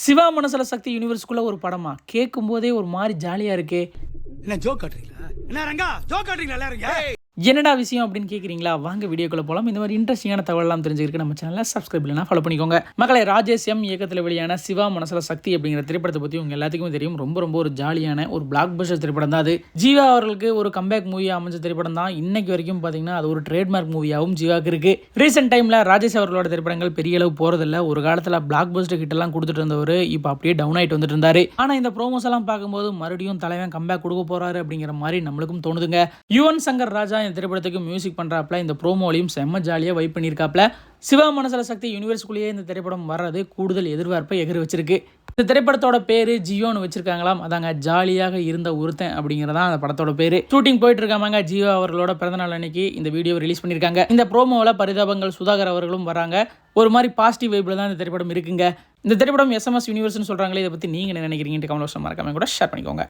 சிவா மனசுல சக்தி யூனிவர்ஸ்குள்ள ஒரு படமா கேட்கும் போதே ஒரு மாதிரி ஜாலியா இருக்கே. என்ன ஜோக் காட்டுறீங்களா? என்ன ரங்கா ஜோக் காட்டுறீங்களா எல்லாரும்? என்னடா விஷயம் அப்படின்னு கேட்குறீங்களா? வாங்க வீடியோக்குள்ள போகலாம். இந்த மாதிரி இன்ட்ரெஸ்டிங்கான தகவலாம் தெரிஞ்சுக்கிறதுக்கு நம்ம சேனலை சப்ஸ்கிரைப் இல்லைனா ஃபாலோ பண்ணிக்கோங்க. மக்களை, ராஜேஷ் எம் இயக்கத்தில் வெளியான சிவா மனசுல சக்தி அப்படிங்கிற திரைப்படத்தை பற்றி உங்க எல்லாத்துக்குமே தெரியும். ரொம்ப ஒரு ஜாலியான ஒரு பிளாக் பஸ்டர் திரைப்படம் தான் அது. ஜீவா அவர்களுக்கு ஒரு கம்பேக் மூவியா அமைஞ்ச திரைப்படம் தான். இன்னைக்கு வரைக்கும் பார்த்தீங்கன்னா அது ஒரு ட்ரேட்மார்க் மூவியாகவும் ஜீவாக்கு இருக்கு. ரீசெண்ட் டைம்ல ராஜேஷ் அவர்களோட திரைப்படங்கள் பெரிய அளவு போறதில்ல. ஒரு காலத்தில் பிளாக் பஸ்டர் கிட்ட எல்லாம் கொடுத்துட்டு இருந்தவர் இப்போ அப்படியே டவுன் ஆயிட்டு வந்துட்டு இருந்தாரு. ஆனால் இந்த ப்ரோமோஸ் எல்லாம் பார்க்கும்போது மறுபடியும் தலைவன் கம்பேக் கொடுக்க போறாரு அப்படிங்கிற மாதிரி நம்மளுக்கும் தோணுதுங்க. யுவன் சங்கர் ராஜா இந்த திரைப்படத்துக்கு மியூசிக் பண்றாப்ல. இந்த ப்ரோமோலையும் செம்ம ஜாலியா வைப் பண்ணியிருக்காப்ல. சிவா மனசுல சக்தி யூனிவர்ஸ்குள்ளேயே இந்த திரைப்படம் வர்றது கூடுதல் எதிர்பார்ப்பை எகிரி வச்சிருக்கு. இந்த திரைப்படத்தோட பேரு ஜியோன்னு வச்சிருக்காங்களாம். அதாங்க ஜாலியாக இருந்த ஒருத்தன் அப்படிங்கிறதா அந்த படத்தோட பேரு. ஷூட்டிங் போயிட்டு இருக்காங்க. ஜீவா அவர்களோட பிறந்தநாள் அன்னைக்கு இந்த வீடியோ ரிலீஸ் பண்ணியிருக்காங்க. இந்த ப்ரோமோவில் பரிதாபங்கள் சுதாகர் அவர்களும் வராங்க. ஒரு மாதிரி பாசிட்டிவ் வைப்ல தான் இந்த திரைப்படம் இருக்குங்க. இந்த திரைப்படம் SMS யூனிவர்ஸ்னு சொல்றாங்களே, இதை பத்தி நீங்க என்ன நினைக்கிறீங்கன்னு கமெண்ட் பாக்ஸ்ல மறக்காம கூட ஷேர் பண்ணிக்கோங்க.